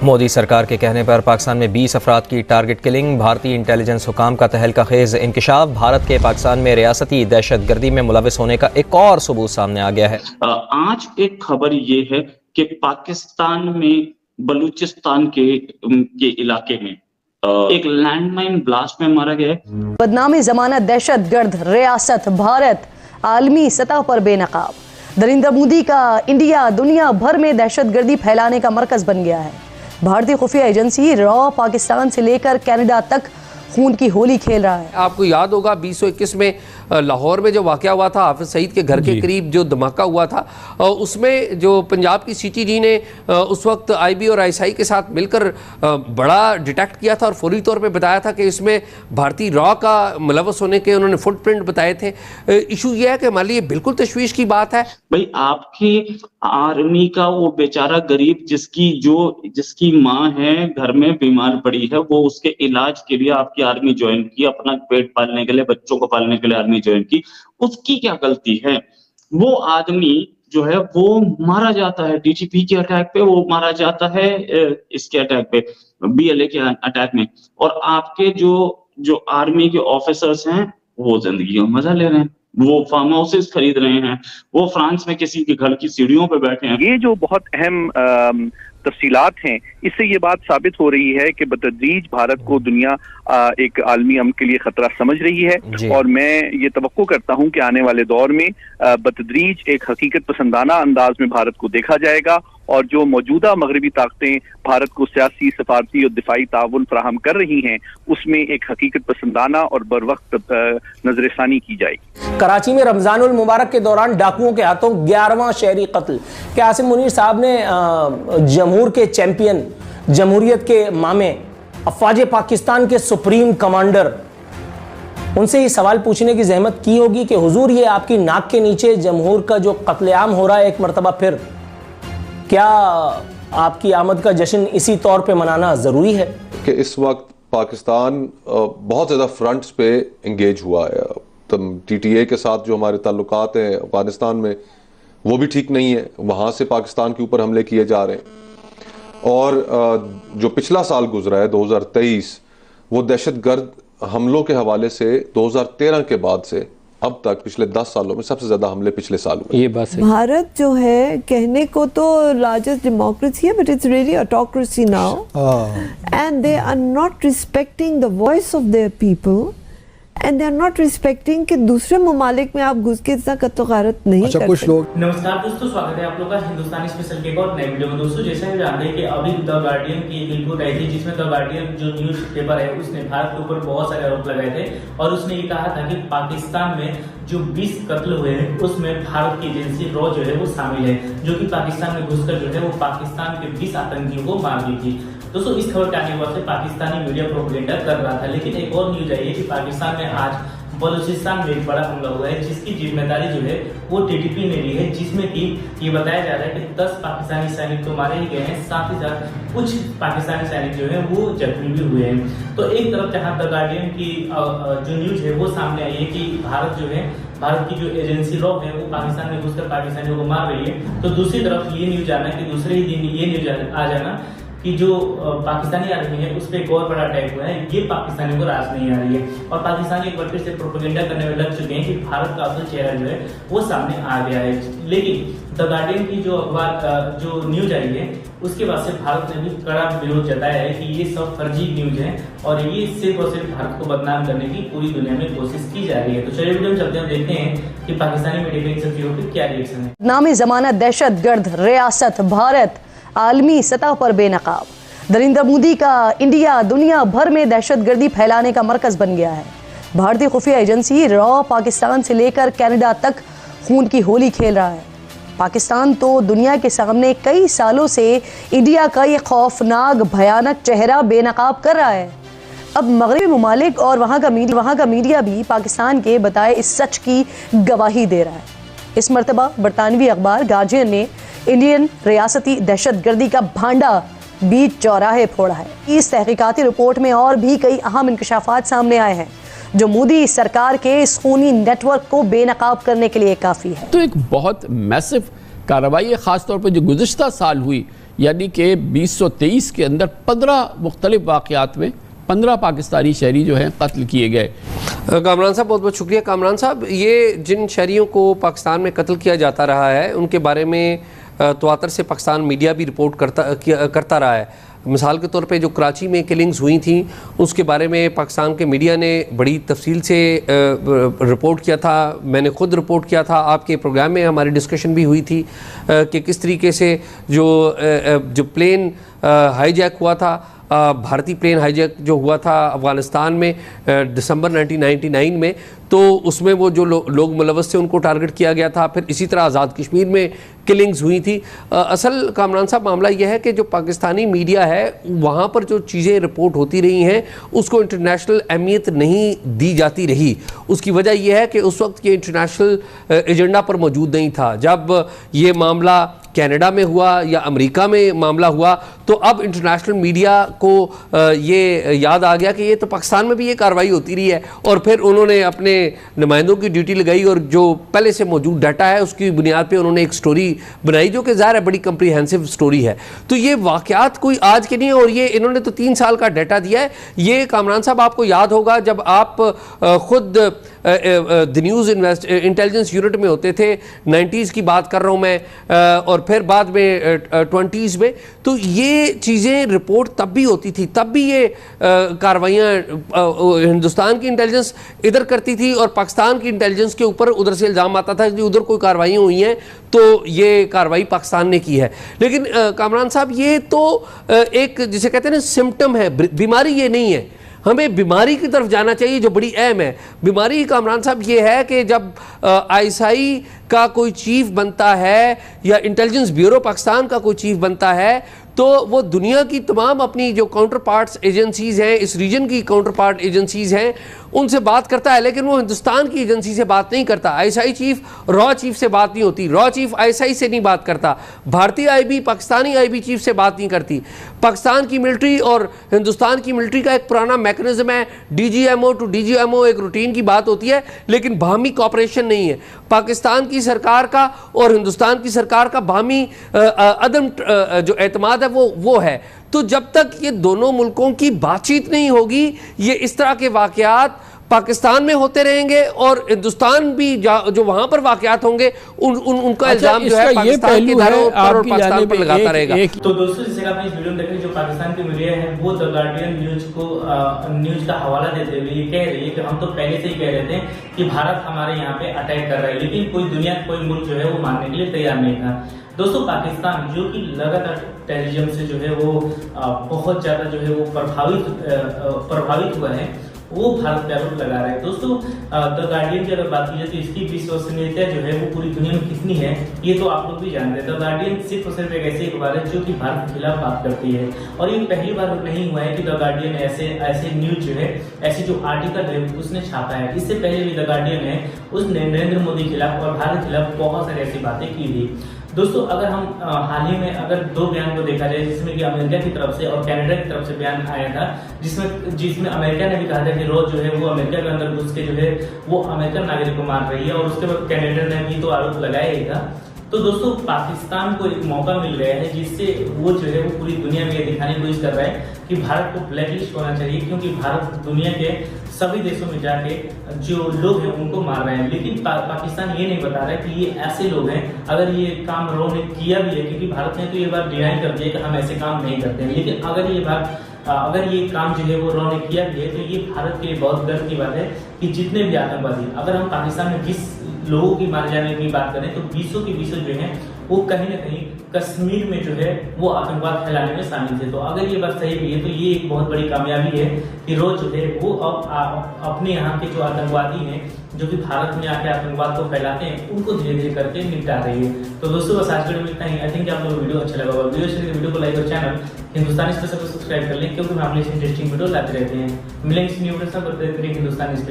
मोदी सरकार के कहने पर पाकिस्तान में 20 अफराद की टारगेट किलिंग, भारतीय इंटेलिजेंस हुकाम का तहलका खेज इंकशाफ, भारत के पाकिस्तान में रियासती दहशत गर्दी में मुलविस होने का एक और सबूत सामने आ गया है। आज एक खबर ये है कि पाकिस्तान में बलूचिस्तान के इलाके में एक लैंडमाइन ब्लास्ट में मारा गया है। बदनामी जमानत दहशत गर्द रियासत भारत आलमी सतह पर बेनकाब। नरेंद्र मोदी का इंडिया दुनिया भर में दहशत गर्दी फैलाने का मरकज बन गया है। भारतीय खुफिया एजेंसी रॉ पाकिस्तान से लेकर कनाडा तक खून की होली खेल रहा है। आपको याद होगा 2021 में लाहौर में जो वाक़या हुआ था, हाफिज सईद के घर के करीब जो धमाका हुआ था, उसमें जो पंजाब की सीटीडी ने उस वक्त आईबी और आईएसआई के साथ मिलकर बड़ा डिटेक्ट किया था और फौरी तौर पे बताया था कि इसमें भारतीय रॉ का मुलव्वस होने के उन्होंने फुटप्रिंट बताए थे। इशू ये है कि हमारे लिए बिल्कुल तशवीश की बात है। भाई, आपकी आर्मी का वो बेचारा गरीब जिसकी माँ है घर में बीमार पड़ी है, वो उसके इलाज के लिए आपकी आर्मी ज्वाइन की, अपना पेट पालने के लिए, बच्चों को पालने के लिए आर्मी ज्वाइन की। उसकी क्या गलती है? वो आदमी जो है वो मारा जाता है डीजीपी के अटैक पे, वो मारा जाता है इसके अटैक पे, बीएलए के अटैक में। और आपके जो आर्मी के ऑफिसर्स हैं वो जिंदगी का मजा ले रहे हैं, वो फार्म हाउसेस खरीद रहे हैं, वो फ्रांस में किसी के घर की सीढ़ियों पे बैठे हैं। ये जो बहुत अहम तफसीलात हैं, इससे ये बात साबित हो रही है कि बतदरीज भारत को दुनिया एक आलमी अमन के लिए खतरा समझ रही है। और मैं ये तवक्को करता हूं कि आने वाले दौर में बतदरीज एक हकीकत पसंदाना अंदाज में भारत को देखा जाएगा और जो मौजूदा मगरबी ताकतें भारत को सियासी, सफारती और दिफाई ताउन फराहम कर रही हैं, उसमें एक हकीकत पसंदाना और बर वक्त नजरसानी की जाएगी। कराची में रमजानुल मुबारक के दौरान डाकुओं के हाथों 11वां शहरी कत्ल। क्या आसिम मुनीर साहब ने जमहूर के चैंपियन, जमहूरियत के मामे, अफवाज पाकिस्तान के सुप्रीम कमांडर, उनसे ये सवाल पूछने की जहमत की होगी कि हुजूर ये आपकी नाक के नीचे जमहूर का जो कत्लेआम हो रहा है एक मरतबा फिर, क्या आपकी आमद का जश्न इसी तौर पे मनाना ज़रूरी है? कि इस वक्त पाकिस्तान बहुत ज़्यादा फ्रंट्स पे इंगेज हुआ है। टीटीए के साथ जो हमारे ताल्लुकात हैं अफगानिस्तान में, वो भी ठीक नहीं है, वहाँ से पाकिस्तान के ऊपर हमले किए जा रहे हैं। और जो पिछला साल गुजरा है 2023, वो दहशतगर्द हमलों के हवाले से 2013 के बाद से अब तक पिछले 10 सालों में सबसे ज्यादा हमले पिछले साल हुए। ये बात है। भारत जो है कहने को तो लार्जेस्ट डेमोक्रेसी है, but it's really autocracy now, and they are not respecting the voice of their people, and they are not respecting कि दूसरे ममालिक में आप घुस के इतना कत्ल गारत नहीं करते। कुछ लोग। नमस्कार दोस्तों, स्वागत है आप लोग का हिंदुस्तानी स्पेशल के एक और नए वीडियो में। दोस्तों, जैसे हम जानते हैं कि अभी द गार्डियन की एक रिपोर्ट आई थी जिसमें द गार्डियन जो न्यूज पेपर है उसने भारत के ऊपर बहुत सारे आरोप लगाए थे और उसने ये कहा था कि पाकिस्तान में जो 20 कत्ल हुए हैं उसमें भारत की एजेंसी रॉ जो है वो शामिल है, जो कि पाकिस्तान में घुसकर जो है वो पाकिस्तान के 20 आतंकियों को मार दी थी। दोस्तों, इस खबर के आने के बाद से पाकिस्तानी मीडिया प्रोपेगेंडा कर रहा था, लेकिन एक और न्यूज आई है कि पाकिस्तान में आज बलूचिस्तान में एक बड़ा हमला हुआ है जिसकी जिम्मेदारी जो है वो टीटीपी ने ली है, जिसमें कि ये बताया जा रहा है कि 10 पाकिस्तानी सैनिक तो मारे ही गए हैं, साथ ही साथ कुछ पाकिस्तानी सैनिक जो है वो जख्मी भी हुए हैं। तो एक तरफ जहां द गार्डियन की जो न्यूज है वो सामने आई है कि भारत की जो एजेंसी रॉ है वो पाकिस्तान में घुसकर पाकिस्तानियों को मार रही है, तो दूसरी तरफ ये न्यूज आना कि दूसरे ही दिन ये न्यूज आ जाना कि जो पाकिस्तानी आर्मी है उस पर एक और बड़ा अटैक हुआ है, ये पाकिस्तानियों को राज नहीं आ रही है और पाकिस्तानी एक बार फिर से प्रोपेगेंडा करने में लग चुके हैं कि भारत का असल चेहरा जो है वो सामने आ गया है। लेकिन द गार्डियन की जो अखबार जो न्यूज आई है उसके बाद से भारत ने भी कड़ा विरोध जताया है कि ये सब फर्जी न्यूज है और ये सिर्फ और सिर्फ भारत को बदनाम करने की पूरी दुनिया में कोशिश की जा रही है। तो चलिए वीडियो में चलते हैं, देखते हैं कि पाकिस्तानी मीडिया के इन सब चीजों पर क्या रिएक्शन है। नामी जमानत दहशत गर्द रियासत भारत आलमी सतह पर बेनकाब। नरेंद्र मोदी का इंडिया दुनिया भर में दहशत गर्दी फैलाने का मरकज बन गया है। भारतीय खुफिया एजेंसी रॉ पाकिस्तान से लेकर कनाडा तक खून की होली खेल रहा है। पाकिस्तान तो दुनिया के सामने कई सालों से इंडिया का ये खौफनाक भयानक चेहरा बेनकाब कर रहा है। अब मगरबी ममालिक और वहाँ का मीडिया भी पाकिस्तान के बताए इस सच की गवाही दे रहा है। इस मरतबा बरतानवी अखबार गार्जियन ने इंडियन रियासती दहशत गर्दी का भांडा बीच चौराहे फोड़ा है। इस तहकीकाती रिपोर्ट में और भी कई अहम इंकशाफात सामने आए हैं जो मोदी सरकार के इस खूनी नेटवर्क को बेनकाब करने के लिए काफ़ी है। तो एक बहुत मैसिव कार्रवाई है, ख़ासतौर पर जो गुज़िश्ता साल हुई यानी कि 2023 के अंदर 15 मुख्तलिफ वाक़यात में 15 पाकिस्तानी शहरी जो हैं कत्ल किए गए। कामरान साहब बहुत बहुत शुक्रिया। कामरान साहब, ये जिन शहरियों को पाकिस्तान में कत्ल किया जाता रहा है उनके बारे में तवातर से पाकिस्तान मीडिया भी रिपोर्ट करता रहा है। मिसाल के तौर पे जो कराची में किलिंग्स हुई थी उसके बारे में पाकिस्तान के मीडिया ने बड़ी तफसील से रिपोर्ट किया था। मैंने ख़ुद रिपोर्ट किया था, आपके प्रोग्राम में हमारी डिस्कशन भी हुई थी कि किस तरीके से जो प्लेन हाईजैक हुआ था, भारतीय प्लेन हाईजैक जो हुआ था अफ़गानिस्तान में दिसंबर 1999 में, तो उसमें वो जो लोग मुलव्वस थे उनको टारगेट किया गया था। फिर इसी तरह आज़ाद कश्मीर में किलिंग्स हुई थी। असल कामरान साहब मामला यह है कि जो पाकिस्तानी मीडिया है वहाँ पर जो चीज़ें रिपोर्ट होती रही हैं उसको इंटरनेशनल अहमियत नहीं दी जाती रही। उसकी वजह यह है कि उस वक्त ये इंटरनेशनल एजेंडा पर मौजूद नहीं था। जब ये मामला कनाडा में हुआ या अमेरिका में मामला हुआ तो अब इंटरनेशनल मीडिया को ये याद आ गया कि ये तो पाकिस्तान में भी ये कार्रवाई होती रही है, और फिर उन्होंने अपने नुमाइंदों की ड्यूटी लगाई और जो पहले से मौजूद डाटा है उसकी बुनियाद पे उन्होंने एक स्टोरी बनाई जो कि ज़ाहिर है बड़ी कम्प्रीहेंसिव स्टोरी है। तो ये वाक़यात कोई आज के नहीं है, और ये इन्होंने तो 3 साल का डाटा दिया है। ये कामरान साहब आपको याद होगा जब आप खुद द न्यूज़ इंटेलिजेंस यूनिट में होते थे, 90s की बात कर रहा हूँ मैं, और फिर बाद में 20s में, तो ये चीज़ें रिपोर्ट तब भी होती थी, तब भी ये कार्रवाइयाँ हिंदुस्तान की इंटेलिजेंस इधर करती थी और पाकिस्तान की इंटेलिजेंस के ऊपर उधर से इल्ज़ाम आता था कि उधर कोई कार्रवाइयाँ हुई हैं तो ये कार्रवाई पाकिस्तान ने की है। लेकिन कामरान साहब ये तो एक जिसे कहते हैं ना सिम्टम है, बीमारी ये नहीं है। हमें बीमारी की तरफ जाना चाहिए जो बड़ी अहम है। बीमारी कामरान साहब ये है कि जब आईएसआई का कोई चीफ बनता है या इंटेलिजेंस ब्यूरो पाकिस्तान का कोई चीफ बनता है तो वो दुनिया की तमाम अपनी जो काउंटर पार्ट्स एजेंसीज़ हैं, इस रीजन की काउंटर पार्ट एजेंसीज़ हैं, उनसे बात करता है, लेकिन वो हिंदुस्तान की एजेंसी से बात नहीं करता। आईएसआई चीफ रॉ चीफ से बात नहीं होती, रॉ चीफ आईएसआई से नहीं बात करता, भारतीय आईबी पाकिस्तानी आईबी चीफ से बात नहीं करती। पाकिस्तान की मिलिट्री और हिंदुस्तान की मिलिट्री का एक पुराना मैकेनिज्म है, डीजीएमओ टू डीजीएमओ एक रूटीन की बात होती है, लेकिन बाहमी कॉपरेशन नहीं है। पाकिस्तान की सरकार का और हिंदुस्तान की सरकार का बाहमी अदम जो एतमाद है वो है। तो जब तक ये दोनों मुल्कों की बातचीत नहीं होगी ये इस तरह के वाकयात पाकिस्तान में होते रहेंगे और हिंदुस्तान भी जो वहां पर वाकयात होंगे उनका इल्जाम जो है पाकिस्तान के इदारों पर और पाकिस्तान पर लगाता रहेगा। तो दोस्तों जैसे आपने इस वीडियो में देखा, जो पाकिस्तान की मीडिया है वो द गार्डियन न्यूज का हवाला देते हुए ये कह रही है कि हम तो पहले से ही कह रहे थे कि भारत हमारे यहाँ पे अटैक कर रहा है, लेकिन कोई मुल्क जो है वो मानने के लिए तैयार नहीं था। दोस्तों पाकिस्तान जो कि लगातार टेररिज्म से जो है वो बहुत ज्यादा जो है वो प्रभावित हुआ है, वो भारत पे आरोप लगा रहा है। दोस्तों द गार्डियन की अगर बात की जाए तो इसकी विश्वसनीयता जो है वो पूरी दुनिया में कितनी है ये तो आप लोग भी जानते हैं। द गार्डियन सिर्फ और सिर्फ एक ऐसी अखबार है जो कि भारत के खिलाफ बात करती है, और ये पहली बार नहीं हुआ है कि द गार्डियन ऐसे न्यूज जो है, ऐसे जो आर्टिकल है उसने छापा है। इससे पहले भी द गार्डियन है उसने नरेंद्र मोदी के खिलाफ और भारत के खिलाफ बहुत सारी ऐसी बातें की थी। दोस्तों अगर हम हाल ही में अगर 2 बयान को देखा जाए, जिसमें कि अमेरिका की तरफ से और कनाडा की तरफ से बयान आया था, जिसमें अमेरिका ने भी कहा था कि रोज जो है वो अमेरिका के अंदर घुस के जो है वो अमेरिकन नागरिक को मार रही है, और उसके बाद कनाडा ने भी तो आरोप लगाया ही था। तो दोस्तों पाकिस्तान को एक मौका मिल गया है जिससे वो जो है वो पूरी दुनिया में ये दिखाने की कोशिश कर रहा है कि भारत को ब्लैकलिस्ट होना चाहिए, क्योंकि भारत दुनिया के सभी देशों में जाके जो लोग हैं उनको मार रहे हैं। लेकिन पाकिस्तान ये नहीं बता रहा है कि ये ऐसे लोग हैं, अगर ये काम रॉ ने किया भी है, क्योंकि भारत ने तो ये बात डिनाई कर दी है कि हम ऐसे काम नहीं करते हैं, लेकिन अगर ये काम जो है वो रॉ ने किया भी है तो ये भारत के लिए बहुत गर्व की बात है कि जितने भी आतंकवादी, अगर हम पाकिस्तान में 20 लोगों की मारे जाने की बात करें तो 20 के 20 जो है वो कहीं ना कहीं कश्मीर में जो है वो आतंकवाद फैलाने में शामिल थे। तो अगर ये बात सही भी है तो ये एक बहुत बड़ी कामयाबी है कि रोज जो है वो अपने यहाँ के जो आतंकवादी हैं जो कि भारत में आके आतंकवाद को फैलाते हैं उनको धीरे धीरे करके निपटा रही है। तो दोस्तों बस आज वीडियो में इतना ही। आई थिंक आप लोगों को वीडियो अच्छा लगा होगा। वीडियो को लाइक और चैनल हिंदुस्तानी स्पेशल को सब्सक्राइब कर लें, क्योंकि हम अपने इंटरेस्टिंग वीडियो लाते रहते हैं। मिलेंगे न्यू वीडियो सब हिंदुस्तानी स्पेशल।